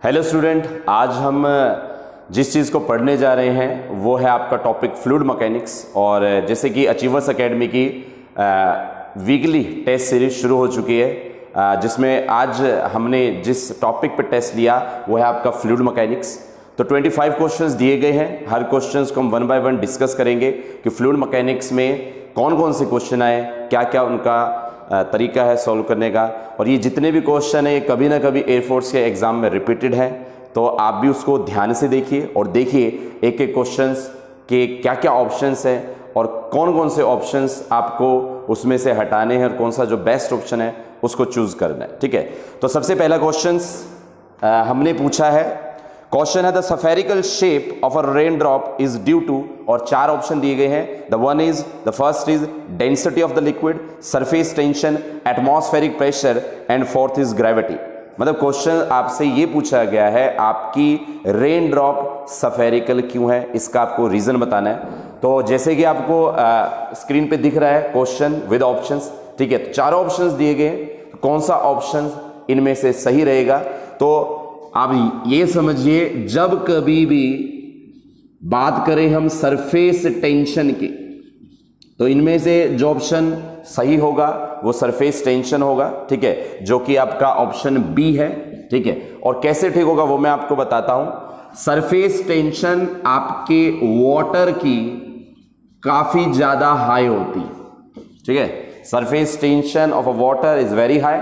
Hello student, आज हम जिस चीज़ को पढ़ने जा रहे हैं वो है आपका टॉपिक फ्लूइड मैकेनिक्स। और जैसे कि अचीवर्स एकेडमी की वीकली टेस्ट सीरीज शुरू हो चुकी है, जिसमें आज हमने जिस टॉपिक पे टेस्ट लिया वो है आपका फ्लूइड मैकेनिक्स। तो 25 क्वेश्चंस दिए गए हैं। हर क्वेश्चंस को हम वन बाय वन डिस्कस करेंगे कि फ्लूइड मैकेनिक्स में कौन कौन से क्वेश्चन आए, क्या क्या उनका तरीका है सॉल्व करने का। और ये जितने भी क्वेश्चन है ये कभी ना कभी एयरफोर्स के एग्जाम में रिपीटेड है, तो आप भी उसको ध्यान से देखिए और देखिए एक एक क्वेश्चंस के क्या क्या ऑप्शंस हैं और कौन कौन से ऑप्शंस आपको उसमें से हटाने हैं और कौन सा जो बेस्ट ऑप्शन है उसको चूज करना है। ठीक है, तो सबसे पहला क्वेश्चंस हमने पूछा है, क्वेश्चन है the spherical shape of a rain drop is due to, और चार ऑप्शन दिए गए हैं। The first is density of the liquid, surface tension, atmospheric pressure and fourth is gravity. मतलब क्वेश्चन आपसे ये पूछा गया है आपकी रेन ड्रॉप सफेरिकल क्यों है, इसका आपको रीजन बताना है। तो जैसे कि आपको स्क्रीन पे दिख रहा है क्वेश्चन विद ऑप्शंस। ठीक है, तो चारों ऑप्शंस दिए गए हैं, तो कौन सा ऑप्शन इनमें से सही रहेगा। तो आप ये समझिए, जब कभी भी बात करें हम सरफेस टेंशन की, तो इनमें से जो ऑप्शन सही होगा वो सरफेस टेंशन होगा। ठीक है, जो कि आपका ऑप्शन बी है। ठीक है, और कैसे ठीक होगा वो मैं आपको बताता हूं। सरफेस टेंशन आपके वाटर की काफी ज्यादा हाई होती है। ठीक है, surface tension of a water is very high.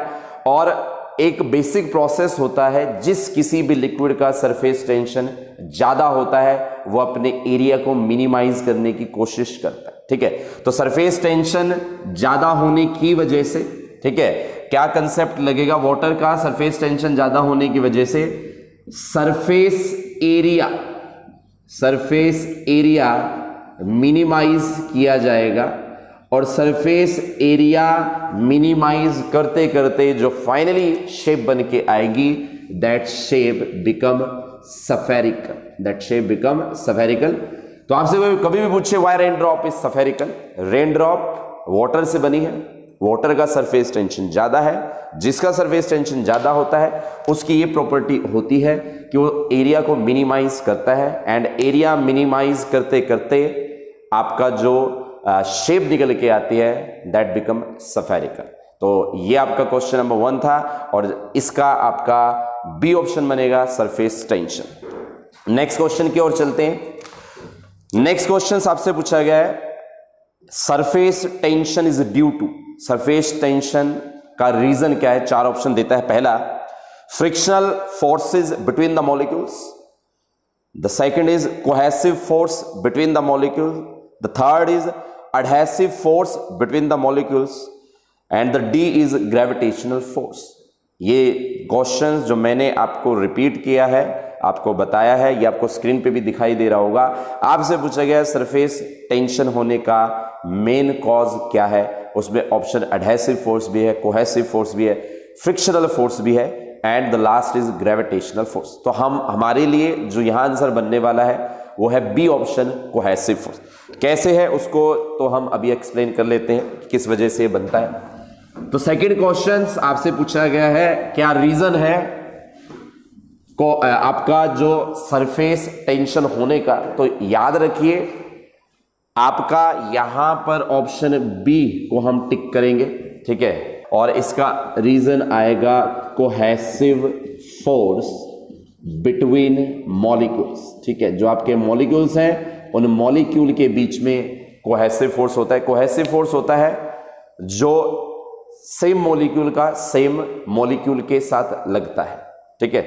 और एक बेसिक प्रोसेस होता है, जिस किसी भी लिक्विड का सरफेस टेंशन ज्यादा होता है वो अपने एरिया को मिनिमाइज करने की कोशिश करता है। ठीक है, तो सरफेस टेंशन ज्यादा होने की वजह से, ठीक है, क्या कंसेप्ट लगेगा वाटर का सरफेस टेंशन ज्यादा होने की वजह से सरफेस एरिया मिनिमाइज किया जाएगा। और सरफेस एरिया मिनिमाइज करते करते जो फाइनली शेप बन के आएगी, दैट शेप बिकम सफेरिकल। तो आपसे कभी भी पूछे why rain drop is spherical, rain drop water से बनी है, वाटर का सरफेस टेंशन ज्यादा है, जिसका सरफेस टेंशन ज्यादा होता है उसकी ये प्रॉपर्टी होती है कि वो एरिया को मिनिमाइज करता है। एंड एरिया मिनिमाइज करते करते आपका जो शेप निकल के आती है, दैट बिकम सफेरिकल। तो ये आपका क्वेश्चन नंबर 1 था और इसका आपका बी ऑप्शन बनेगा सरफेस टेंशन। नेक्स्ट क्वेश्चन की ओर चलते हैं। नेक्स्ट क्वेश्चन आपसे पूछा गया है, surface tension is due to, surface tension का रीजन क्या है। चार ऑप्शन देता है। पहला, frictional forces between the molecules. The second is cohesive force between the molecule. The third is adhesive force between the molecules and the D is gravitational force। ये questions जो मैंने आपको रिपीट किया है, आपको बताया है, ये आपको स्क्रीन पे भी दिखाई दे रहा होगा। आपसे पूछा गया है सरफेस टेंशन होने का मेन कॉज क्या है। उसमें ऑप्शन एडहेसिव फोर्स भी है, कोहेसिव फोर्स भी है, फ्रिक्शनल फोर्स भी है and the last is gravitational force. तो हमारे लिए जो यहां आंसर बनने वाला है वो है बी ऑप्शन, कोहेसिव फोर्स। कैसे है उसको तो हम अभी एक्सप्लेन कर लेते हैं किस वजह से बनता है। तो सेकंड क्वेश्चन आपसे पूछा गया है, क्या रीजन है को आपका जो सरफेस टेंशन होने का। तो याद रखिए आपका यहां पर ऑप्शन बी को हम टिक करेंगे। ठीक है, और इसका रीजन आएगा कोहेसिव फोर्स बिटवीन मॉलिक्यूल्स। ठीक है, जो आपके मॉलिक्यूल्स हैं उन मॉलिक्यूल के बीच में कोहेसिव फोर्स होता है। कोहेसिव फोर्स होता है जो सेम मॉलिक्यूल का सेम मॉलिक्यूल के साथ लगता है। ठीक है,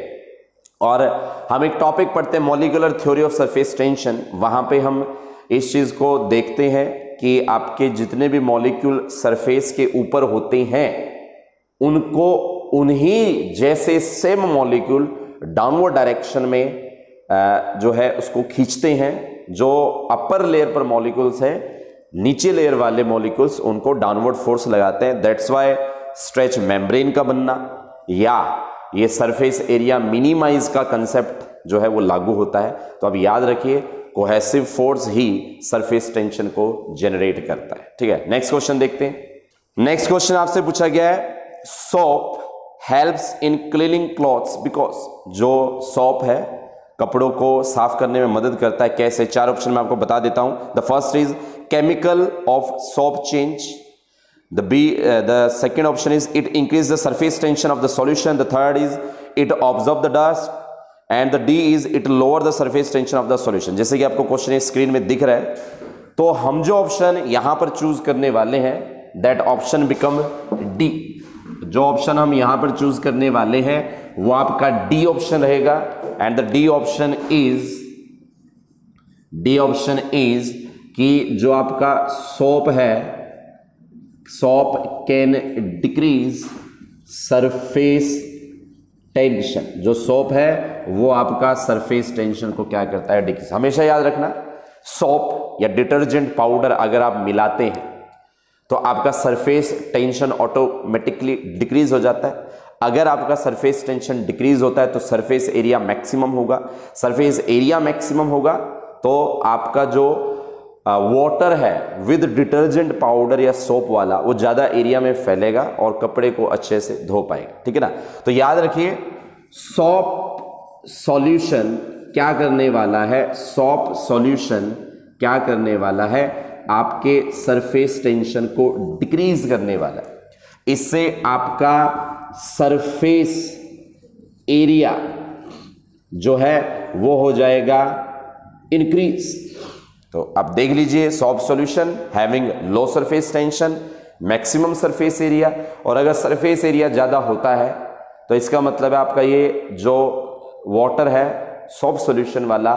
और हम एक टॉपिक पढ़ते हैं molecular theory of surface tension, वहां पे हम इस चीज को देखते हैं कि आपके जितने भी मॉलिक्यूल सरफेस के ऊपर होते हैं उनको उन्हीं जैसे सेम मॉलिक्यूल डाउनवर्ड डायरेक्शन में जो है उसको खींचते हैं। जो अपर लेयर पर मॉलिक्यूल्स हैं, नीचे लेयर वाले मॉलिक्यूल्स उनको डाउनवर्ड फोर्स लगाते हैं। दैट्स व्हाई स्ट्रेच मेम्ब्रेन का बनना या ये सरफेस एरिया मिनिमाइज का कंसेप्ट जो है वो लागू होता है। तो अब याद रखिए कोहेसिव फोर्स ही सरफेस टेंशन को जनरेट करता है। ठीक है, नेक्स्ट क्वेश्चन देखते हैं। नेक्स्ट क्वेश्चन आपसे पूछा गया है, soap helps in cleaning clothes because जो सोप है कपड़ों को साफ करने में मदद करता है। कैसे? 4 ऑप्शन मैं आपको बता देता हूं। The first is chemical of soap change, the second option is it increase the surface tension of the solution, the third is it absorb the dust, and the D is it lower the surface tension of the solution। जैसे कि आपको question screen में दिख रहा है, तो हम जो ऑप्शन यहां पर चूज करने वाले हैं दैट ऑप्शन बिकम डी। जो ऑप्शन हम यहां पर चूज करने वाले हैं वो आपका डी ऑप्शन रहेगा। And the D option is कि जो आपका सोप है, soap can decrease surface tension. जो सोप है वो आपका सरफेस टेंशन को क्या करता है? डिक्रीज। हमेशा याद रखना, सोप या डिटर्जेंट पाउडर अगर आप मिलाते हैं तो आपका सरफेस टेंशन ऑटोमेटिकली डिक्रीज हो जाता है। अगर आपका सरफेस टेंशन डिक्रीज होता है तो सरफेस एरिया मैक्सिमम होगा। सरफेस एरिया मैक्सिमम होगा तो आपका जो वाटर है विद डिटर्जेंट पाउडर या सोप वाला वो ज्यादा एरिया में फैलेगा और कपड़े को अच्छे से धो पाएगा। ठीक है ना? तो याद रखिए, सोप सॉल्यूशन क्या करने वाला है? सोप सॉल्यूशन क्या करने वाला है? आपके सरफेस टेंशन को डिक्रीज करने वाला है। इससे आपका सरफेस एरिया जो है वो हो जाएगा इंक्रीज। तो अब देख लीजिए, soap solution having low surface tension, maximum surface area, और अगर सरफेस एरिया ज्यादा होता है तो इसका मतलब है आपका ये जो वाटर है सोप सॉल्यूशन वाला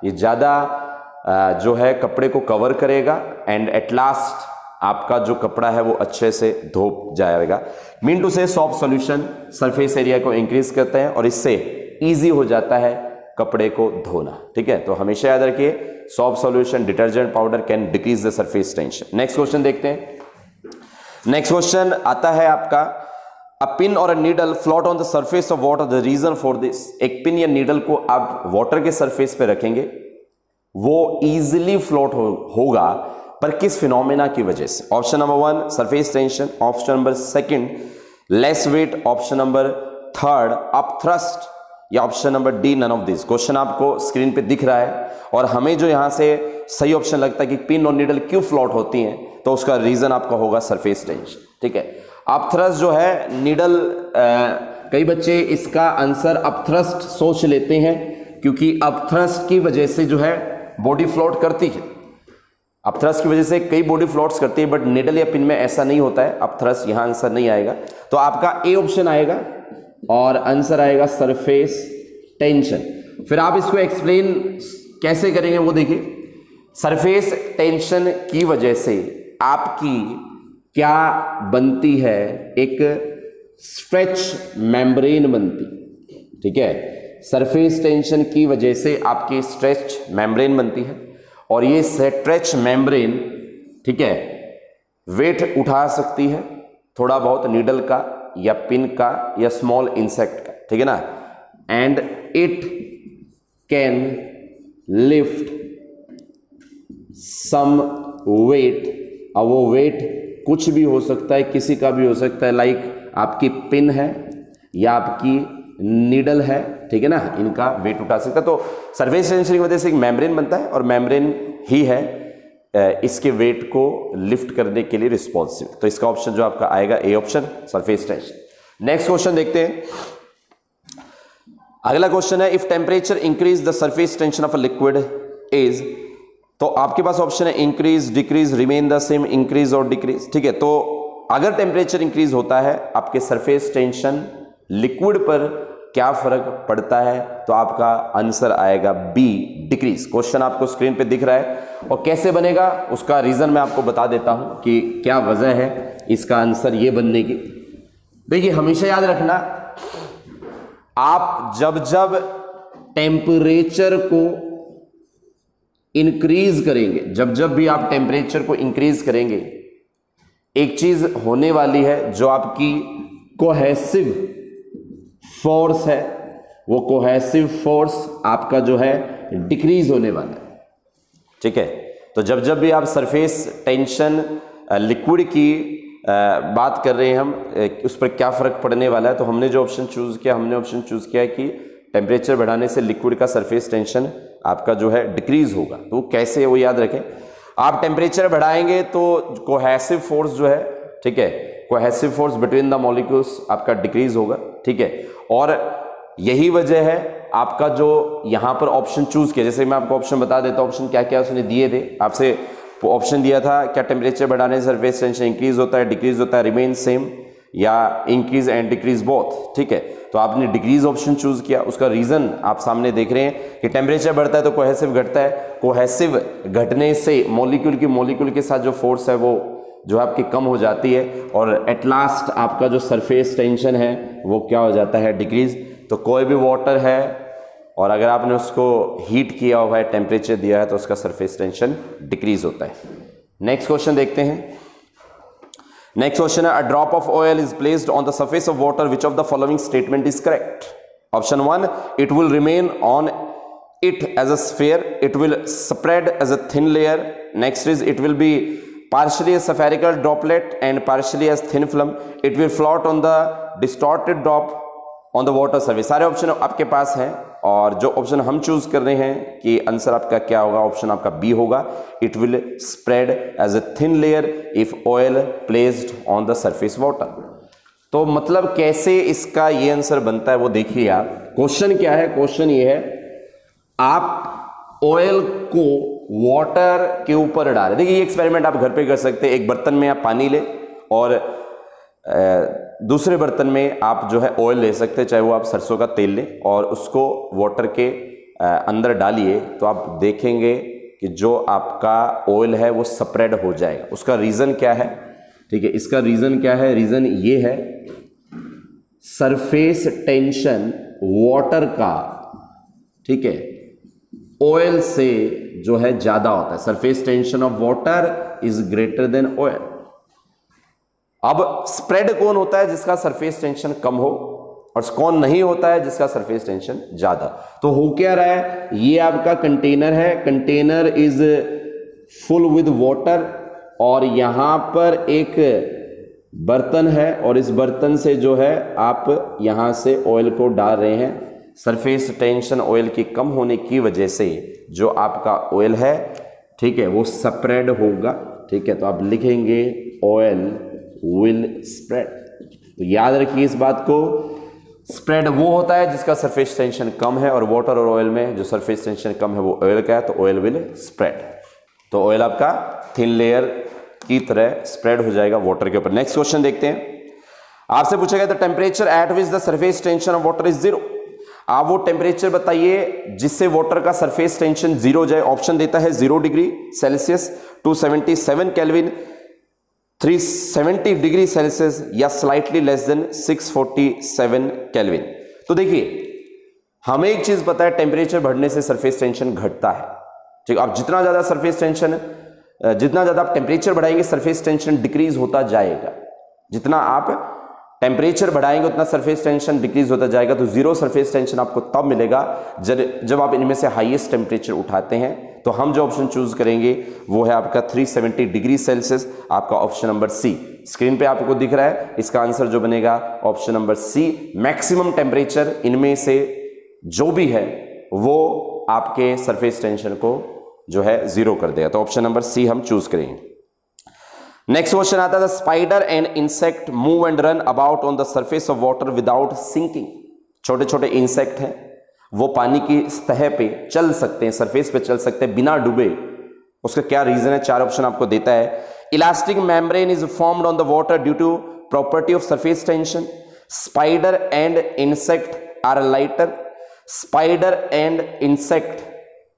ये ज्यादा जो है कपड़े को कवर करेगा एंड एट लास्ट आपका जो कपड़ा है वो अच्छे से धो जाएगा। मीन टू से सोप सॉल्यूशन सरफेस एरिया को इंक्रीज करते हैं और इससे इजी हो जाता है कपड़े को धोना। ठीक है? तो हमेशा याद रखिए, soap solution detergent powder can decrease the surface tension. Next question देखते हैं। नेक्स्ट क्वेश्चन आता है आपका, अ पिन और a needle float on the surface of water, the reason for this. एक पिन या नीडल को आप वाटर के सरफेस पे रखेंगे, वो इजीली फ्लोट होगा, पर किस फिनोमेना की वजह से? Option number 1 surface tension, option number 2 less weight, option number 3 up thrust, या option number D none of this. Question आपको स्क्रीन पे दिख रहा है और हमें जो यहां से सही ऑप्शन लगता है कि पिन और नीडल क्यों फ्लोट होती हैं, तो उसका रीजन आपका होगा सरफेस टेंशन। ठीक है? अपथ्रस्ट जो है नीडल, कई बच्चे इसका आंसर अपथ्रस्ट सोच लेते हैं क्योंकि अपथ्रस्ट की वजह से जो है बॉडी फ्लोट करती है। अपथ्रस्ट की वजह से कई बॉडी फ्लोट्स करती है, बट नीडल या पिन में ऐसा नहीं होता है। अपथ्रस्ट यहां आंसर नहीं आएगा, तो आपका ए ऑप्शन आएगा और आंसर आएगा सरफेस टेंशन। फिर आप इसको एक्सप्लेन कैसे करेंगे वो देखिए। सरफेस टेंशन की वजह से आपकी क्या बनती है? एक स्ट्रेच मेम्ब्रेन बनती। ठीक है? सरफेस टेंशन की वजह से आपकी स्ट्रेच मेम्ब्रेन बनती है और ये स्ट्रेच मेम्ब्रेन, ठीक है, वेट उठा सकती है थोड़ा बहुत नीडल का या पिन का या स्मॉल इंसेक्ट का। ठीक है ना? And it can lift some weight. और वो वेट कुछ भी हो सकता है, किसी का भी हो सकता है, लाइक आपकी पिन है या आपकी नीडल है। ठीक है ना? इनका वेट उठा सकता है। तो सरफेस टेंशन की वजह से एक मेम्ब्रेन बनता है और मेम्ब्रेन ही है इसके वेट को लिफ्ट करने के लिए रिस्पॉन्सिव। तो इसका ऑप्शन जो आपका आएगा A option, surface tension. Next question देखते हैं। अगला क्वेश्चन है, if temperature increase the surface tension of a liquid is. तो आपके पास ऑप्शन है increase, decrease, remain the same, increase और डिक्रीज। ठीक है? तो अगर टेम्परेचर इंक्रीज होता है आपके सरफेस टेंशन लिक्विड पर क्या फर्क पड़ता है? तो आपका आंसर आएगा बी डिक्रीज। क्वेश्चन आपको स्क्रीन पे दिख रहा है और कैसे बनेगा उसका रीजन मैं आपको बता देता हूं कि क्या वजह है इसका आंसर ये बनने की। देखिए, हमेशा याद रखना, आप जब जब टेम्परेचर को इंक्रीज करेंगे, जब जब भी आप टेम्परेचर को इंक्रीज करेंगे, एक चीज होने वाली है जो आपकी कोहेसिव फोर्स है, वो कोहेसिव फोर्स आपका जो है डिक्रीज होने वाला है। ठीक है? तो जब जब भी आप सरफेस टेंशन लिक्विड की बात कर रहे हैं हम उस पर क्या फ़र्क पड़ने वाला है, तो हमने जो ऑप्शन चूज़ किया, हमने ऑप्शन चूज़ किया है कि टेम्परेचर बढ़ाने से लिक्विड का सरफेस टेंशन आपका जो है डिक्रीज होगा। तो वो कैसे है वो याद रखें। आप टेम्परेचर बढ़ाएंगे तो कोहेसिव फोर्स जो है, ठीक है, cohesive force between the molecules आपका डिक्रीज होगा, ठीक है। और यही वजह है आपका जो यहाँ पर ऑप्शन चूज किया, जैसे मैं आपको ऑप्शन बता देता हूँ, ऑप्शन क्या क्या उसने दिए थे आपसे। ऑप्शन दिया था क्या टेम्परेचर बढ़ाने से सरफेस टेंशन इंक्रीज होता है, डिक्रीज होता है, रिमेन सेम, या इंक्रीज एंड डिक्रीज बोथ, ठीक है। तो आपने डिक्रीज ऑप्शन चूज किया, उसका रीजन आप सामने देख रहे हैं कि टेम्परेचर बढ़ता है तो कोहेसिव घटता है, कोहेसिव घटने से मॉलिक्यूल के साथ जो फोर्स है वो जो आपकी कम हो जाती है, और एट लास्ट आपका जो सरफेस टेंशन है वो क्या हो जाता है, डिक्रीज। तो कोई भी वाटर है और अगर आपने उसको हीट किया हुआ है, टेम्परेचर दिया है, तो उसका सरफेस टेंशन डिक्रीज होता है। नेक्स्ट क्वेश्चन देखते हैं। नेक्स्ट क्वेश्चन है, a drop of oil is placed on the surface of water, which of the following statement is correct? Option 1, it will remain on it as a sphere, it will spread as a thin layer. Next is it will be partially a spherical droplet and partially as thin film. It will float on the distorted drop on the water surface. सारे option आपके पास हैं और जो option हम choose कर रहे हैं कि आंसर आपका क्या होगा, ऑप्शन आपका बी होगा। It will spread as a thin layer if oil placed on the surface water. तो मतलब कैसे इसका ये आंसर बनता है वो देखिए आप। क्वेश्चन क्या है, क्वेश्चन ये है, आप ऑयल को वाटर के ऊपर डालें। देखिए ये एक्सपेरिमेंट आप घर पे कर सकते हैं। एक बर्तन में आप पानी ले और दूसरे बर्तन में आप जो है ऑयल ले सकते हैं, चाहे वो आप सरसों का तेल लें और उसको वाटर के अंदर डालिए, तो आप देखेंगे कि जो आपका ऑयल है वो स्प्रेड हो जाएगा। उसका रीजन क्या है, ठीक है, इसका रीजन क्या है, रीजन ये है सरफेस टेंशन वाटर का, ठीक है, ऑयल से जो है ज्यादा होता है। Surface tension of water is greater than oil. अब स्प्रेड कौन होता है, जिसका सरफेस टेंशन कम हो, और कौन नहीं होता है, जिसका सरफेस टेंशन ज्यादा। तो हो क्या रहा है, ये आपका कंटेनर है, container is full with water, और यहां पर एक बर्तन है और इस बर्तन से जो है आप यहां से ऑयल को डाल रहे हैं। सरफेस टेंशन ऑयल की कम होने की वजह से जो आपका ऑयल है, ठीक है, वो स्प्रेड होगा, ठीक है। तो आप लिखेंगे ऑयल विल स्प्रेड। तो याद रखिए इस बात को, स्प्रेड वो होता है जिसका सरफेस टेंशन कम है, और वाटर और ऑयल में जो सरफेस टेंशन कम है वो ऑयल का है, तो ऑयल विल स्प्रेड। तो ऑयल आपका थिन लेयर की तरह स्प्रेड हो जाएगा वाटर के ऊपर। नेक्स्ट क्वेश्चन देखते हैं। आपसे पूछा गया the temperature at which the surface tension of water is 0। आप वो टेम्परेचर बताइए जिससे वाटर का सरफेस टेंशन 0 हो जाए। ऑप्शन देता है 0 degree Celsius, 277 kelvin, 370 degree Celsius, या स्लाइटली लेस देन 647 केल्विन। तो देखिए हमें एक चीज पता है, टेम्परेचर बढ़ने से सरफेस टेंशन घटता है, ठीक। आप जितना ज्यादा सरफेस टेंशन, जितना ज्यादा आप टेम्परेचर बढ़ाएंगे सरफेस टेंशन डिक्रीज होता जाएगा। जितना आप टेम्परेचर बढ़ाएंगे उतना सरफेस टेंशन डिक्रीज होता जाएगा। तो 0 सरफेस जब आपको तब मिलेगा जब आप इनमें से हाईएस्ट टेम्परेचर उठाते हैं। तो हम जो ऑप्शन चूज करेंगे वो है आपका 370 डिग्री सेल्सियस, आपका ऑप्शन नंबर सी। स्क्रीन पे आपको दिख रहा है, इसका आंसर जो बनेगा option number C. Maximum temperature इनमें से जो भी है वो आपके सरफेस टेंशन को जो है 0 कर देगा। तो ऑप्शन नंबर सी हम चूज करेंगे। नेक्स्ट क्वेश्चन आता है, spider and insect move and run about on the surface of water without sinking. छोटे छोटे इंसेक्ट हैं, वो पानी की सतह पे चल सकते हैं, सरफेस पे चल सकते हैं बिना डूबे। उसका क्या रीजन है, 4 ऑप्शन आपको देता है। Elastic membrane is formed on the water due to property of surface tension, spider and insect are lighter, spider and insect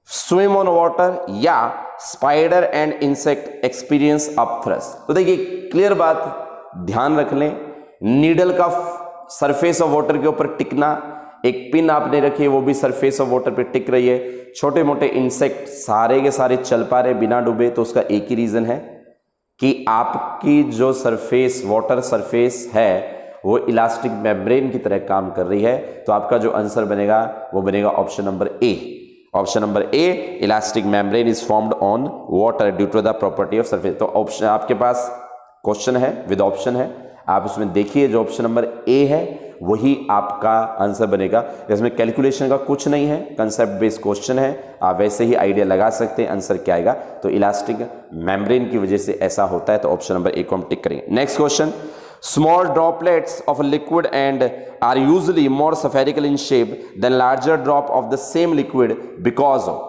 swim on water, या spider and insect experience up thrust. तो देखिए clear बात ध्यान रख लें, needle का surface of water के ऊपर टिकना, एक पिन आपने रखी है वो भी सरफेस ऑफ वाटर पे टिक रही है, छोटे मोटे इंसेक्ट सारे के सारे चल पा रहे बिना डूबे। तो उसका एक ही रीजन है कि आपकी जो सरफेस वाटर सरफेस है वो इलास्टिक मेम्ब्रेन की तरह काम कर रही है। तो आपका जो आंसर बनेगा वो बनेगा option number A. Option number A, elastic membrane is formed on water due to the property of surface. तो ऑप्शन आपके पास क्वेश्चन है विद ऑप्शन है, आप उसमें देखिए जो ऑप्शन नंबर ए है वही आपका आंसर बनेगा। इसमें कैलकुलेशन का कुछ नहीं है, कंसेप्ट बेस्ड क्वेश्चन है, आप वैसे ही आइडिया लगा सकते हैं आंसर क्या आएगा। तो इलास्टिक मेम्ब्रेन की वजह से ऐसा होता है, तो ऑप्शन नंबर ए को हम टिक करेंगे। Next question, small droplets of liquid and are usually more spherical in shape than larger drop of the same liquid because of.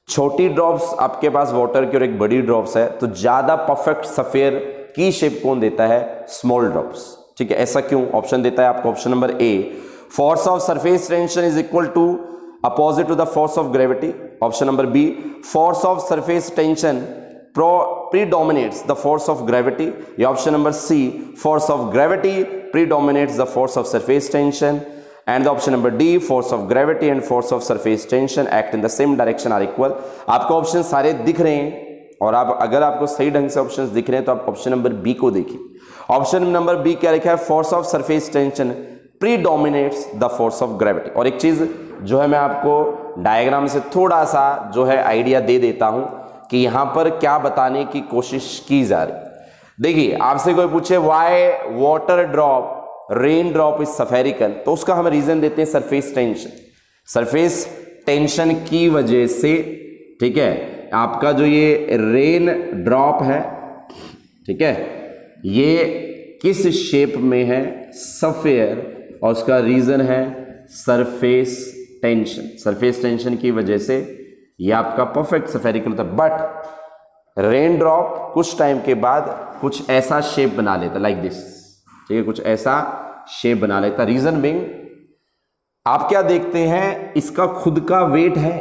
छोटी ड्रॉप्स आपके पास वाटर की और एक बड़ी ड्रॉप्स है, तो ज्यादा परफेक्ट सफेयर की शेप कौन देता है? Small drops. ठीक है, ऐसा क्यों? ऑप्शन देता है आपको option number A, force of surface tension is equal to opposite to the force of gravity. Option number B, force of surface tension predominates the force of gravity, या option number C, force of gravity predominates the force of surface tension, and the option number D, force of gravity and force of surface tension act in the same direction are equal। आपको option सारे दिख रहे हैं, और आप अगर आपको सही ढंग से ऑप्शंस दिख रहे हैं तो आप ऑप्शन नंबर बी को देखिए। ऑप्शन नंबर बी क्या लिखा है? Force of surface tension predominates the force of gravity. और एक चीज जो है मैं आपको डायग्राम से थोड़ा सा जो है आइडिया दे देता हूं कि यहां पर क्या बताने की कोशिश की जा रही। देखिए, आपसे कोई पूछे why water drop rain drop is spherical, तो उसका हम रीजन देते हैं सरफेस टेंशन। सरफेस टेंशन की वजह से, ठीक है, आपका जो ये रेन ड्रॉप है, ठीक है, ये किस शेप में है? सफेयर, और उसका रीजन है सरफेस टेंशन। सरफेस टेंशन की वजह से ये आपका परफेक्ट स्फेरिकल होता है। बट रेन ड्रॉप कुछ टाइम के बाद कुछ ऐसा शेप बना लेता, लाइक दिस, ठीक है, कुछ ऐसा शेप बना लेता। रीजन बीइंग, आप क्या देखते हैं, इसका खुद का वेट है,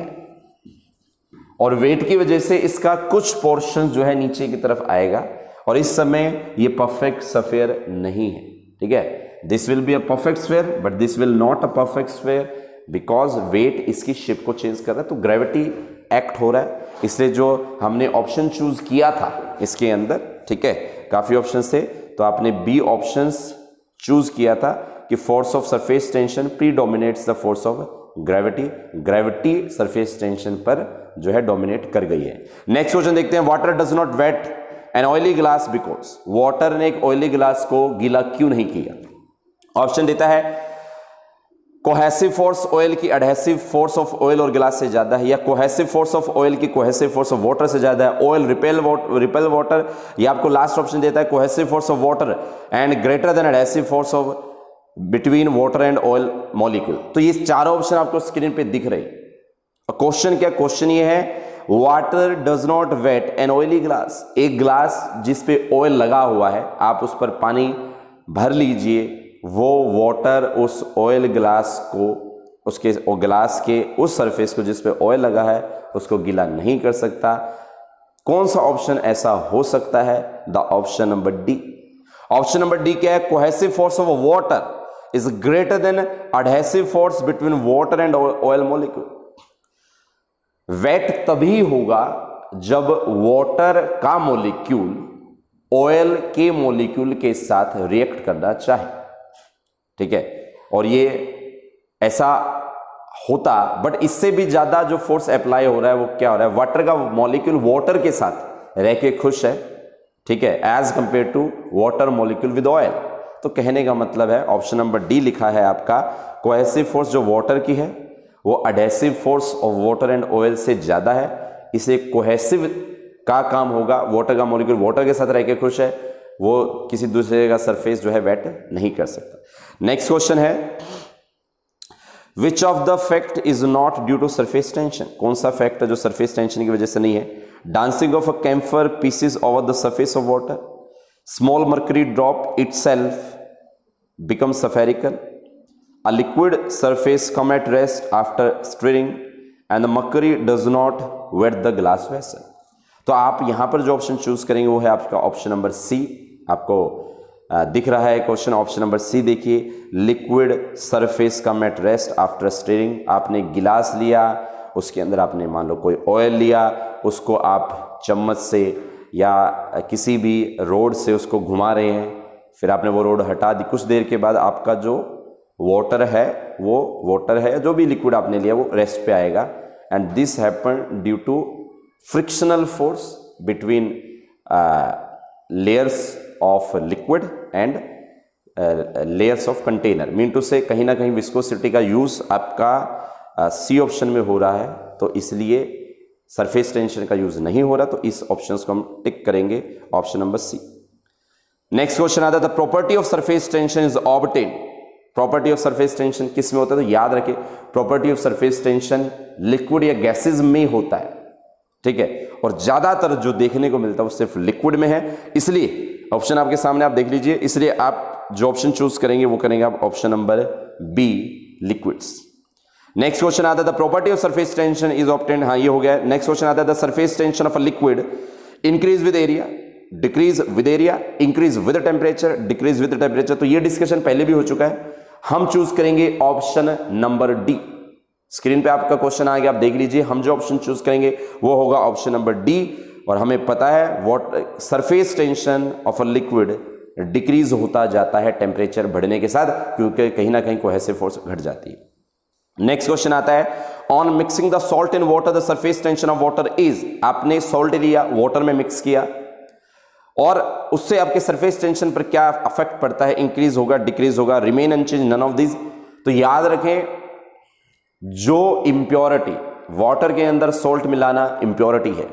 और वेट की वजह से इसका कुछ पोर्शन जो है नीचे की तरफ आएगा, और इस समय ये परफेक्ट स्फेयर नहीं है। ठीक है, this will be a perfect sphere but this will not a perfect sphere because weight इसकी शेप को चेंज कर रहा है, तो ग्रेविटी एक्ट हो रहा है। इसलिए जो हमने ऑप्शन चूज किया था इसके अंदर, ठीक है, काफी ऑप्शंस थे, तो आपने बी ऑप्शंस चूज किया था कि force of surface tension predominates the force of gravity. Gravity surface tension पर जो है डोमिनेट कर गई है। नेक्स्ट क्वेश्चन देखते हैं, water does not wet an oily glass because. Water ने एक ऑयली ग्लास को गीला क्यों नहीं किया? ऑप्शन देता है कोहेसिव फोर्स ऑयल की एडहेसिव फोर्स ऑफ ऑयल और ग्लास से ज्यादा है, या कोहेसिव फोर्स ऑफ ऑयल की कोहेसिव फोर्स ऑफ वाटर से ज्यादा है, ऑयल रिपेल वाटर, या आपको लास्ट ऑप्शन देता है cohesive force of water and greater than adhesive force of between water and oil molecule. तो ये चारों ऑप्शन आपको स्क्रीन पे दिख रहे हैं। क्वेश्चन क्या? क्वेश्चन ये है, water does not wet an oily glass. एक ग्लास जिस पे ऑयल लगा हुआ है, आप उस पर पानी भर लीजिए, वो वाटर उस ऑयल ग्लास को, उसके ग्लास के उस सरफेस को जिस पे ऑयल लगा है उसको गीला नहीं कर सकता। कौन सा ऑप्शन ऐसा हो सकता है? The option number D. Option number D क्या है? Cohesive force of water is greater than adhesive force between water and oil molecule. Wet तभी होगा जब वाटर का मॉलिक्यूल ऑयल के मॉलिक्यूल के साथ रिएक्ट करना चाहे। ठीक है, और ये ऐसा होता, बट इससे भी ज्यादा जो फोर्स अप्लाई हो रहा है वो क्या हो रहा है? वाटर का मॉलिक्यूल वाटर के साथ रह के खुश है, ठीक है, as compare to water molecule with oil. तो कहने का मतलब है ऑप्शन नंबर डी लिखा है आपका, कोहेसिव फोर्स जो वाटर की है वो adhesive force of water and oil से ज्यादा है, इसे कोहेसिव का काम होगा। वाटर का मॉलिक्यूल वाटर के साथ रह के खुश है, वो किसी दूसरे का सरफेस जो है वेट नहीं कर सकता। नेक्स्ट क्वेश्चन है, which of the fact is not due to surface tension. कौन सा फैक्ट है जो सरफेस टेंशन की वजह से नहीं है? Dancing of a camphor pieces over the surface of water, small mercury drop itself become spherical, a liquid surface come at rest after stirring and the mercury does not wet the glass vessel। तो आप यहां पर जो option choose करेंगे वो है आपका option number सी। आपको दिख रहा है क्वेश्चन, ऑप्शन नंबर सी देखिए, liquid surface come at rest after steering. आपने गिलास लिया, उसके अंदर आपने मान लो कोई ऑयल लिया, उसको आप चम्मच से या किसी भी रोड से उसको घुमा रहे हैं, फिर आपने वो रोड हटा दी, कुछ देर के बाद आपका जो वाटर है, वो वाटर है जो भी लिक्विड आपने लिया वो रेस्ट पे आएगा। And this happen due to frictional force between layers of liquid and layers of container. Mean to से कहीं ना कहीं विस्कोसिटी का यूज आपका सी ऑप्शन में हो रहा है, तो इसलिए सरफेस टेंशन का यूज नहीं हो रहा, तो इस ऑप्शन को हम टिक करेंगे, option number C. Next question आता है the property of surface tension is obtain. Property of surface tension किस में होता है? तो याद रखें, property of surface tension liquid या गैसेज में होता है, ठीक है, और ज्यादातर जो देखने को मिलता है वो सिर्फ लिक्विड में है। इसलिए ऑप्शन आपके सामने आप देख लीजिए, इसलिए आप जो ऑप्शन चूज करेंगे वो करेंगे आप option number B, liquids. Next question आता है the property of surface tension is obtained. हाँ, ये हो गया। नेक्स्ट क्वेश्चन आता है the surface tension of a liquid increase with area, decrease with area, increase with temperature, decrease with temperature. तो ये डिस्कशन पहले भी हो चुका है। हम चूज करेंगे ऑप्शन नंबर डी। स्क्रीन पे आपका क्वेश्चन आ गया, आप देख लीजिए। हम जो ऑप्शन चूज करेंगे वो होगा ऑप्शन नंबर डी, और हमें पता है what surface tension of a liquid decrease होता जाता है टेम्परेचर बढ़ने के साथ, क्योंकि कहीं ना कहीं कोहेसिव फोर्स घट जाती है। नेक्स्ट क्वेश्चन आता है on mixing the salt in water the surface tension of water is. आपने सॉल्ट लिया, वाटर में मिक्स किया, और उससे आपके सरफेस टेंशन पर क्या अफेक्ट पड़ता है? इंक्रीज होगा, डिक्रीज होगा, remain unchange, none of this. तो याद रखें, जो इंप्योरिटी वाटर के अंदर सॉल्ट मिलाना इंप्योरिटी है।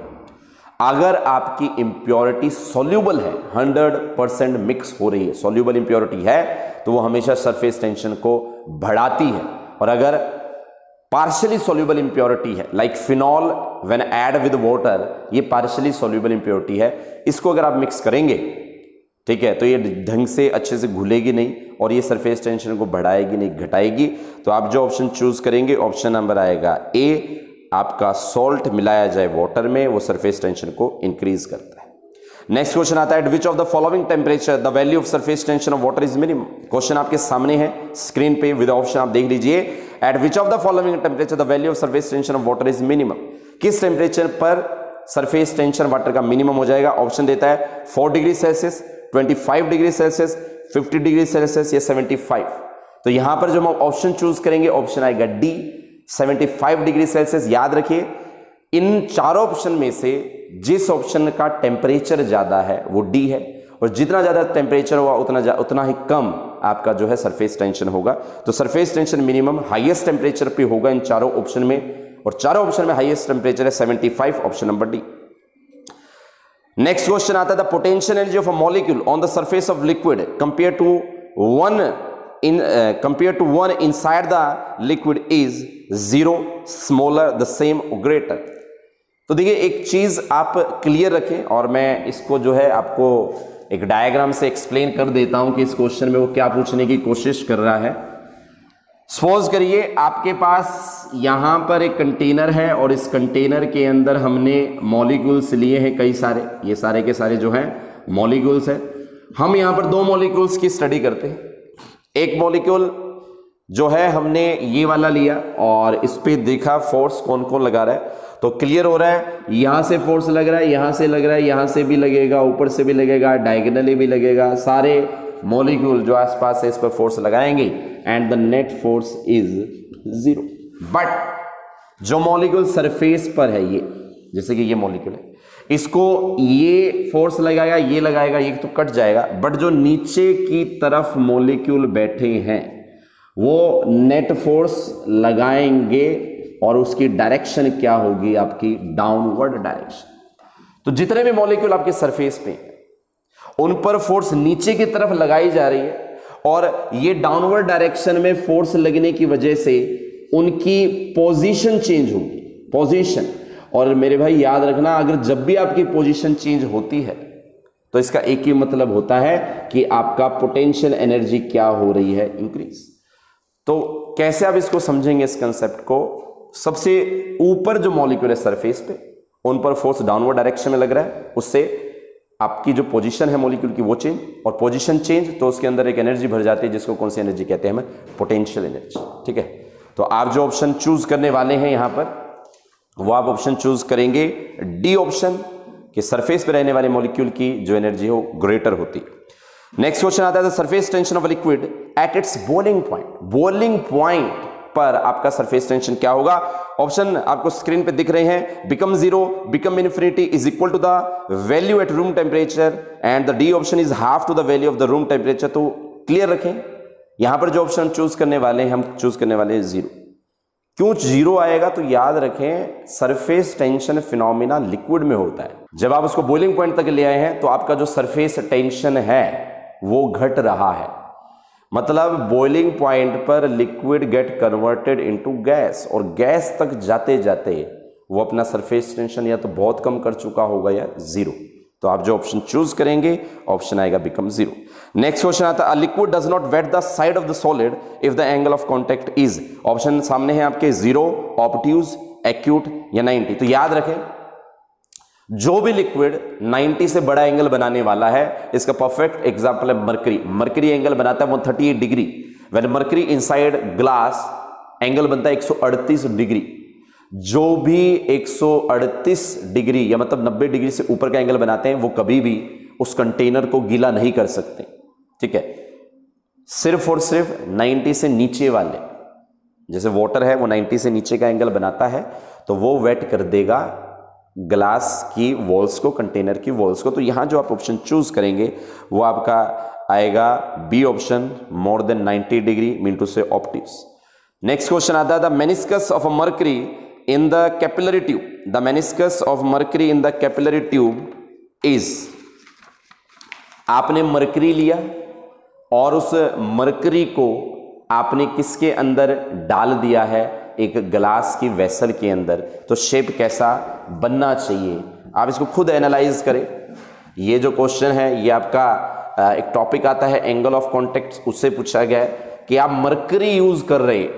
अगर आपकी इंप्योरिटी सॉल्यूबल है, 100% मिक्स हो रही है, सॉल्यूबल इंप्योरिटी है, तो वो हमेशा सरफेस टेंशन को बढ़ाती है। और अगर पार्शियली सॉल्यूबल इंप्योरिटी है, like phenol when add with water, ये पार्शियली सॉल्यूबल इंप्योरिटी है, इसको अगर आप मिक्स करेंगे, ठीक है, तो ये ढंग से अच्छे से घुलेगी नहीं और ये सरफेस टेंशन को बढ़ाएगी नहीं, घटाएगी। तो आप जो ऑप्शन चूज करेंगे ऑप्शन नंबर आएगा ए, आपका सॉल्ट मिलाया जाए वाटर में, वो सरफेस टेंशन को इंक्रीज करता है। नेक्स्ट क्वेश्चन आता है eight which of the following temperature the value of surface tension of water is minimum. Question आपके सामने है स्क्रीन पे विद ऑप्शन, आप देख लीजिए। Eight which of the following temperature the value of surface tension of water is minimum. किस temperature पर surface tension water का मिनिमम हो जाएगा? ऑप्शन देता है 4 degree Celsius, 25 degree Celsius, 50 degree Celsius या 75। तो यहां पर जो हम ऑप्शन चूज करेंगे ऑप्शन आएगा डी, 75 डिग्री सेल्सियस। याद रखिए, इन चारों ऑप्शन में से जिस ऑप्शन का टेम्परेचर ज्यादा है वो डी है, और जितना ज्यादा टेम्परेचर होगा उतना ही कम आपका जो है सरफेस टेंशन होगा। तो surface tension minimum highest temperature पे होगा इन चारों ऑप्शन में, और चारों ऑप्शन में हाईएस्ट टेम्परेचर है 75, option number D. Next question आता है the potential energy of a molecule on the surface of liquid compare to one inside the liquid is 0, smaller, the same, greater. तो देखिए, एक चीज आप क्लियर रखें, और मैं इसको जो है आपको एक डायग्राम से एक्सप्लेन कर देता हूं कि इस क्वेश्चन में वो क्या पूछने की कोशिश कर रहा है। सपोज करिए आपके पास यहां पर एक कंटेनर है, और इस कंटेनर के अंदर हमने मॉलिक्यूल्स लिए हैं कई सारे, ये सारे के सारे जो हैं मॉलिक्यूल्स हैं। हम यहां पर 2 मॉलिक्यूल्स की स्टडी करते हैं। एक मॉलिक्यूल जो है हमने ये वाला लिया, और इस पे देखा फोर्स कौन कौन लगा रहा है, तो क्लियर हो रहा है यहां से फोर्स लग रहा है, यहां से लग रहा है, यहां से भी लगेगा, ऊपर से भी लगेगा, डायगोनली भी लगेगा। सारे मॉलिक्यूल जो आसपास है इस पर फोर्स लगाएंगे, and the net force is 0। But जो मॉलिक्यूल सरफेस पर है, ये जैसे कि ये मॉलिक्यूल है, इसको ये फोर्स लगाएगा, ये लगाएगा, ये तो कट जाएगा। बट जो नीचे की तरफ मॉलिक्यूल बैठे हैं वो नेट फोर्स लगाएंगे, और उसकी डायरेक्शन क्या होगी? आपकी डाउनवर्ड डायरेक्शन। तो जितने भी मॉलिक्यूल आपके सरफेस पे उन पर फोर्स नीचे की तरफ लगाई जा रही है, और ये डाउनवर्ड डायरेक्शन में फोर्स लगने की वजह से उनकी पोजीशन चेंज होगी, पोजीशन। और मेरे भाई याद रखना, अगर जब भी आपकी पोजीशन चेंज होती है तो इसका एक ही मतलब होता है कि आपका पोटेंशियल एनर्जी क्या हो रही है? इंक्रीज। तो कैसे आप इसको समझेंगे इस कंसेप्ट को? सबसे ऊपर जो मॉलिक्यूल है सरफेस पे, उन पर फोर्स डाउनवर्ड डायरेक्शन में लग रहा है, उससे आपकी जो पोजीशन है मॉलिक्यूल की वो चेंज, और पोजीशन चेंज तो उसके अंदर एक एनर्जी भर जाती है, जिसको कौन सी एनर्जी कहते हैं? हमें पोटेंशियल एनर्जी। ठीक है, तो आप जो ऑप्शन चूज करने वाले हैं यहां पर, वो आप ऑप्शन चूज करेंगे डी ऑप्शन, कि सरफेस पे रहने वाले मॉलिक्यूल की जो एनर्जी हो ग्रेटर होती। नेक्स्ट क्वेश्चन आता है surface tension of liquid at its boiling point. Boiling point पर आपका सरफेस टेंशन क्या होगा? ऑप्शन आपको स्क्रीन पे दिख रहे हैं, become zero, become infinity, is equal to the value at room temperature, and the D option is half to the value of the room temperature. तो क्लियर रखें, यहां पर जो ऑप्शन चूज करने वाले हैं, हम चूज करने वाले हैं जीरो। क्यों जीरो आएगा? तो याद रखें, सरफेस टेंशन फिनोमिना लिक्विड में होता है। जब आप उसको बॉइलिंग पॉइंट तक ले आए हैं तो आपका जो सरफेस टेंशन है वो घट रहा है, मतलब बॉइलिंग पॉइंट पर liquid get converted into gas, और गैस तक जाते जाते वो अपना सरफेस टेंशन या तो बहुत कम कर चुका होगा या जीरो। तो आप जो ऑप्शन चूज करेंगे, ऑप्शन आएगा बिकम जीरो। नेक्स्ट क्वेश्चन आता है, a liquid does not wet the side of the solid if the angle of contact is. Option सामने है आपके, जीरो, ऑब्ट्यूज, एक्यूट या 90। तो याद रखें, जो भी लिक्विड 90 से बड़ा एंगल बनाने वाला है, इसका परफेक्ट एग्जांपल है मरकरी। मरकरी एंगल बनाता है 138 degree, when mercury inside glass angle बनता है 138 डिग्री। जो भी 138 डिग्री या मतलब 90 डिग्री से ऊपर का एंगल बनाते हैं वो कभी भी उस कंटेनर को गीला नहीं कर सकते, ठीक है। सिर्फ और सिर्फ 90 से नीचे वाले, जैसे वाटर है वो 90 से नीचे का एंगल बनाता है तो वो वेट कर देगा ग्लास की वॉल्स को, कंटेनर की वॉल्स को। तो यहां जो आप ऑप्शन चूज करेंगे वो आपका आएगा B option, more than 90 degree mean to से ऑब्ट्यूज। नेक्स्ट क्वेश्चन आता है, the meniscus of a mercury in the capillary tube, the meniscus of mercury in the capillary tube is। आपने मरकरी लिया और उस मरकरी को आपने किसके अंदर डाल दिया है? एक ग्लास की वेसल के अंदर। तो शेप कैसा बनना चाहिए? आप इसको खुद एनालाइज करें। ये जो क्वेश्चन है ये आपका एक टॉपिक आता है एंगल ऑफ कांटेक्ट, उससे पूछा गया है कि आप मरकरी यूज कर रहे हैं,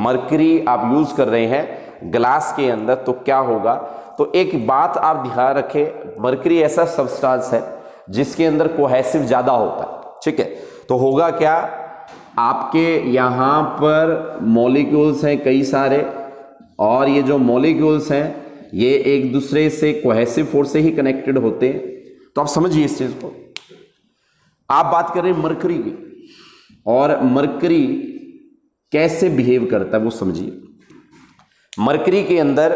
मरकरी आप यूज कर रहे हैं ग्लास के अंदर, तो क्या होगा? तो एक बात आप ध्यान रखें, मरकरी ऐसा सब्सटेंस है जिसके अंदर कोहेसिव ज्यादा होता है, ठीक है। तो होगा क्या, आपके यहां पर मॉलिक्यूल्स हैं कई सारे, और ये जो मॉलिक्यूल्स हैं ये एक दूसरे से कोहेसिव फोर्स से ही कनेक्टेड होते हैं। तो आप समझिए इस चीज को। आप बात कर रहे हैं मरकरी की, और मरकरी कैसे बिहेव करता है वो समझिए। मरकरी के अंदर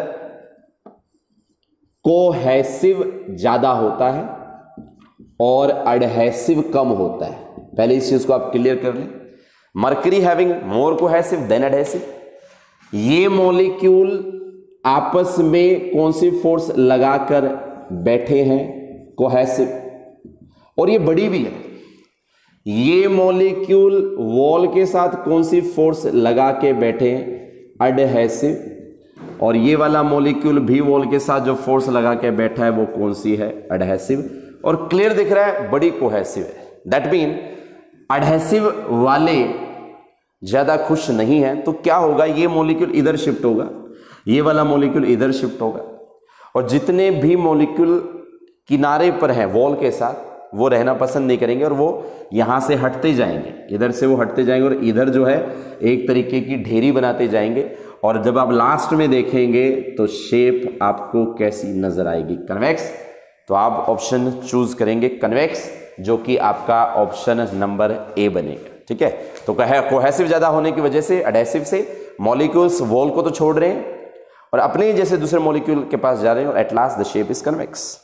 कोहेसिव ज्यादा होता है और एडहेसिव कम होता है। पहले इस चीज को आप क्लियर कर लें। Mercury having more cohesive than adhesive. ये मॉलिक्यूल आपस में कौन सी फोर्स लगाकर बैठे हैं? कोहेसिव। और ये बड़ी भी है। ये मॉलिक्यूल वॉल के साथ कौन सी फोर्स लगा के बैठे हैं? एडहेसिव। और ये वाला मॉलिक्यूल भी वॉल के साथ जो फोर्स लगा के बैठा है वो कौन सी है? एडहेसिव। और क्लियर दिख रहा है, बड़ी कोहेसिव है। दैट मीन एडहेसिव वाले ज्यादा खुश नहीं है। तो क्या होगा, ये मॉलिक्यूल इधर शिफ्ट होगा, ये वाला मॉलिक्यूल इधर शिफ्ट होगा, और जितने भी मॉलिक्यूल किनारे पर हैं वॉल के साथ वो रहना पसंद नहीं करेंगे और वो यहां से हटते जाएंगे, इधर से वो हटते जाएंगे, और इधर जो है एक तरीके की ढेरी बनाते जाएंगे। और जब आप लास्ट में देखेंगे तो शेप आपको कैसी नजर आएगी? कन्वेक्स। तो आप ऑप्शन चूज करेंगे कन्वेक्स, जो कि आपका ऑप्शन नंबर ए बनेगा, ठीक है। तो कोहेसिव ज्यादा होने की वजह से एडहेसिव से मॉलिक्यूल्स वॉल को तो छोड़ रहे हैं और अपने जैसे दूसरे मॉलिक्यूल के पास जा रहे हैं, और at last the shape is convex.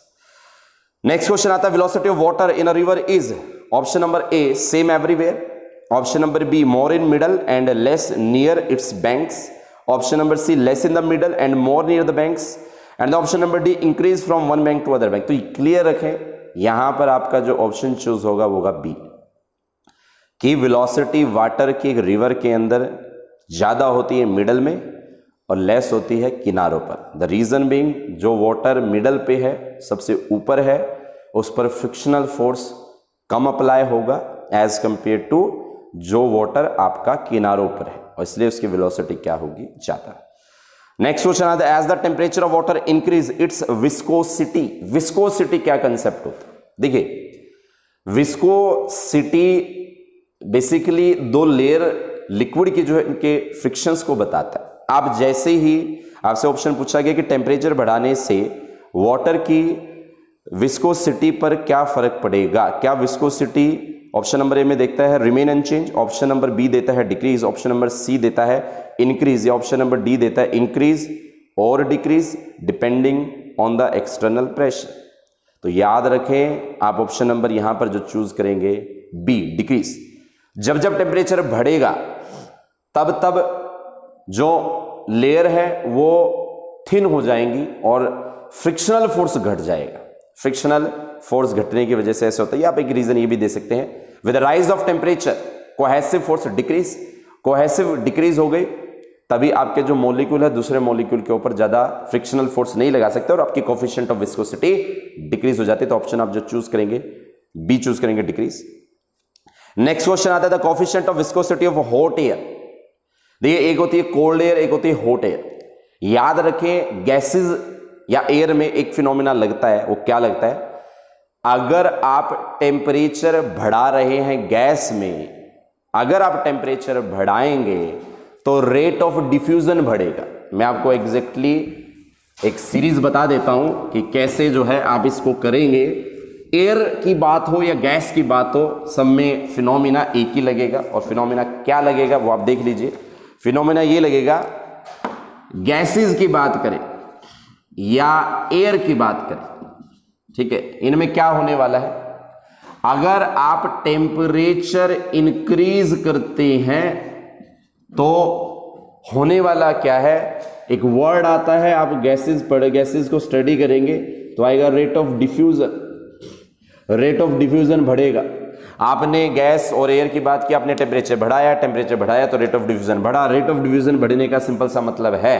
Next question आता है, velocity of water in a river is. Option number A same everywhere, option number B more in middle and less near its banks, option number C less in the middle and more near the banks, and option number D increase from one bank to other bank. तो clear रखें, यहां पर आपका जो option choose होगा वो होगा B, कि वेलोसिटी वाटर की रिवर के अंदर ज्यादा होती है मिडल में और लेस होती है किनारों पर। द रीजन बीइंग, जो वाटर मिडल पे है, सबसे ऊपर है, उस पर फ्रिक्शनल फोर्स कम अप्लाई होगा एज कंपेयर टू जो वाटर आपका किनारों पर है, और इसलिए उसकी वेलोसिटी क्या होगी? ज्यादा। नेक्स्ट क्वेश्चन आता है, as the temperature of water increase its viscosity. Viscosity क्या कंसेप्ट होता है? देखिए, विस्कोसिटी बेसिकली दो लेयर लिक्विड की जो है इनके फ्रिक्शंस को बताता है। आप जैसे ही आपसे ऑप्शन पूछा गया कि टेम्परेचर बढ़ाने से वाटर की विस्कोसिटी पर क्या फर्क पड़ेगा, क्या विस्कोसिटी ऑप्शन नंबर ए में देखता है remain unchanged, option number B देता है डिक्रीज, ऑप्शन नंबर सी देता है इंक्रीज, या ऑप्शन नंबर डी देता है इंक्रीज और decrease depending on the external pressure. तो याद रखें आप ऑप्शन नंबर यहां पर जो चूज करेंगे बी डिक्रीज। जब जब टेम्परेचर बढ़ेगा तब तब जो लेयर है वो थिन हो जाएंगी और फ्रिक्शनल फोर्स घट जाएगा। फ्रिक्शनल फोर्स घटने की वजह से ऐसे होता है। आप एक रीजन ये भी दे सकते हैं, with the rise of temperature cohesive force decrease, cohesive decrease हो गई तभी आपके जो मॉलिक्यूल है दूसरे मॉलिक्यूल के ऊपर ज्यादा फ्रिक्शनल फोर्स नहीं लगा सकते और आपकी कोफिशिएंट ऑफ विस्कोसिटी डिक्रीज हो जाती है। तो ऑप्शन आप जो चूज करेंगे बी चूज करेंगे डिक्रीज। नेक्स्ट क्वेश्चन आता है the coefficient of viscosity of hot air. देखिए एक होती है कोल्ड एयर, एक होती है हॉट एयर। याद रखें गैसेस या एयर में एक फिनोमिना लगता है, वो क्या लगता है, अगर आप टेम्परेचर बढ़ा रहे हैं गैस में, अगर आप टेम्परेचर बढ़ाएंगे तो रेट ऑफ डिफ्यूजन बढ़ेगा। मैं आपको एग्जैक्टली एक सीरीज बता देता हूं कि कैसे जो है आप इसको करेंगे। एयर की बात हो या गैस की बात हो, सब में फिनोमिना एक ही लगेगा। और फिनोमिना क्या लगेगा वो आप देख लीजिए। फिनोमिना ये लगेगा, गैसेस की बात करें या एयर की बात करें, ठीक है, इनमें क्या होने वाला है, अगर आप टेम्परेचर इंक्रीज करते हैं तो होने वाला क्या है, एक वर्ड आता है, आप गैसेस को स्टडी करेंगे तो आएगा rate of diffusion. Rate of diffusion बढ़ेगा। आपने गैस और एयर की बात की, आपने टेम्परेचर बढ़ाया, टेम्परेचर बढ़ाया तो रेट ऑफ डिफ्यूजन बढ़ा। रेट ऑफ डिफ्यूजन बढ़ने का सिंपल सा मतलब है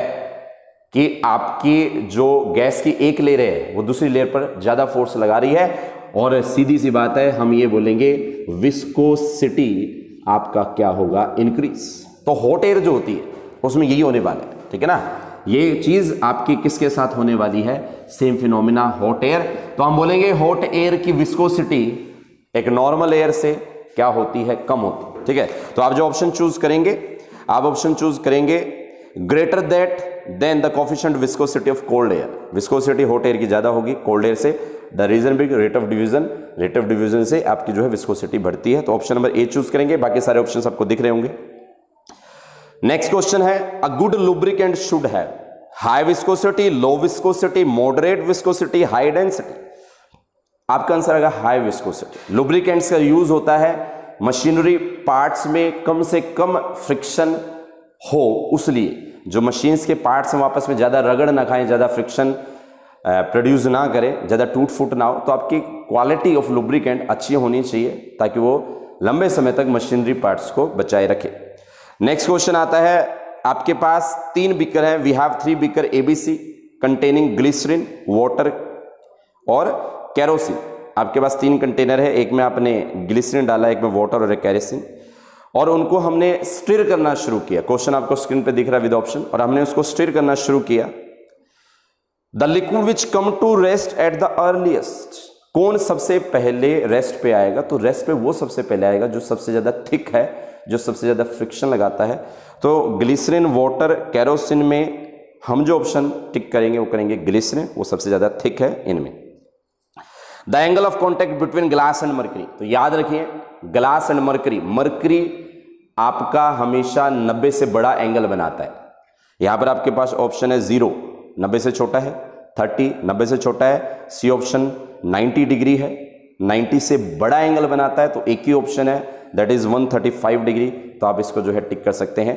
कि आपकी जो गैस की एक लेयर है वो दूसरी लेयर पर ज्यादा फोर्स लगा रही है, और सीधी सी बात है हम ये बोलेंगे विस्कोसिटी आपका क्या होगा, इंक्रीज। तो हॉट एयर जो होती है उसमें यही होने वाला है, ठीक है ना। ये चीज आपकी किसके साथ होने वाली है, सेम फिनोमिना हॉट एयर। तो हम बोलेंगे हॉट एयर की विस्कोसिटी एक नॉर्मल एयर से क्या होती है, कम होती है, ठीक है। तो आप जो ऑप्शन चूज करेंगे, आप ऑप्शन चूज करेंगे greater that than the coefficient viscosity of cold air. Viscosity hot air की ज्यादा होगी कोल्ड एयर से। The reason big rate of diffusion, rate of diffusion से आपकी जो है विस्कोसिटी बढ़ती है। तो ऑप्शन नंबर ए चूज करेंगे। बाकी सारे ऑप्शन आपको दिख रहे होंगे। नेक्स्ट क्वेश्चन है, a good lubricant should have high viscosity, low viscosity, moderate viscosity, high density. आपका आंसर आएगा हाई विस्कोसिटी। लुब्रिकेंट्स का यूज होता है मशीनरी पार्ट्स में कम से कम फ्रिक्शन हो, उसलिए जो मशीन्स के पार्ट्स हैं आपस में ज्यादा रगड़ ना खाएं, ज्यादा फ्रिक्शन प्रोड्यूस ना करें, ज्यादा टूट फूट ना हो। तो आपकी क्वालिटी ऑफ लुब्रिकेंट अच्छी होनी चाहिए ताकि वो लंबे समय तक मशीनरी पार्ट्स को बचाए रखे। नेक्स्ट क्वेश्चन आता है, आपके पास 3 बीकर हैं। We have 3 beaker ABC containing glycerine, water और केरोसिन। आपके पास 3 कंटेनर है, एक में आपने ग्लिसरीन डाला, एक में वाटर और एक केरोसिन, और उनको हमने स्टिर करना शुरू किया। क्वेश्चन आपको स्क्रीन पे दिख रहा है विद ऑप्शन, और हमने उसको स्टिर करना शुरू किया। The liquid which come to rest at the earliest, कौन सबसे पहले रेस्ट पे आएगा, तो रेस्ट पे वो सबसे पहले आएगा जो सबसे ज्यादा थिक है, जो सबसे ज्यादा फ्रिक्शन लगाता है। तो ग्लिसरीन, वाटर, केरोसिन में हम जो ऑप्शन टिक करेंगे वो करेंगे ग्लिसरीन, वो सबसे ज्यादा थिक है इनमें। The angle of contact between glass and mercury, तो याद रखिए ग्लास एंड मर्करी, मर्करी आपका हमेशा 90 से बड़ा एंगल बनाता है। यहां पर आपके पास ऑप्शन है 0 90 से छोटा है, 30 90 से छोटा है, सी ऑप्शन 90 डिग्री है, 90 से बड़ा एंगल बनाता है। तो एक ही ऑप्शन है दैट इज 135 डिग्री। तो आप इसको जो है टिक कर सकते हैं।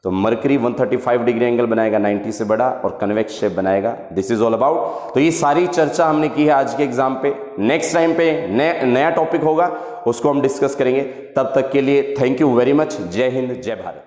तो मर्करी 135 डिग्री एंगल बनाएगा 90 से बड़ा और कन्वेक्स शेप बनाएगा। This is all about. तो ये सारी चर्चा हमने की है आज के एग्जाम पे। नेक्स्ट टाइम पे नया टॉपिक होगा, उसको हम डिस्कस करेंगे। तब तक के लिए थैंक यू वेरी मच। जय हिंद, जय भारत।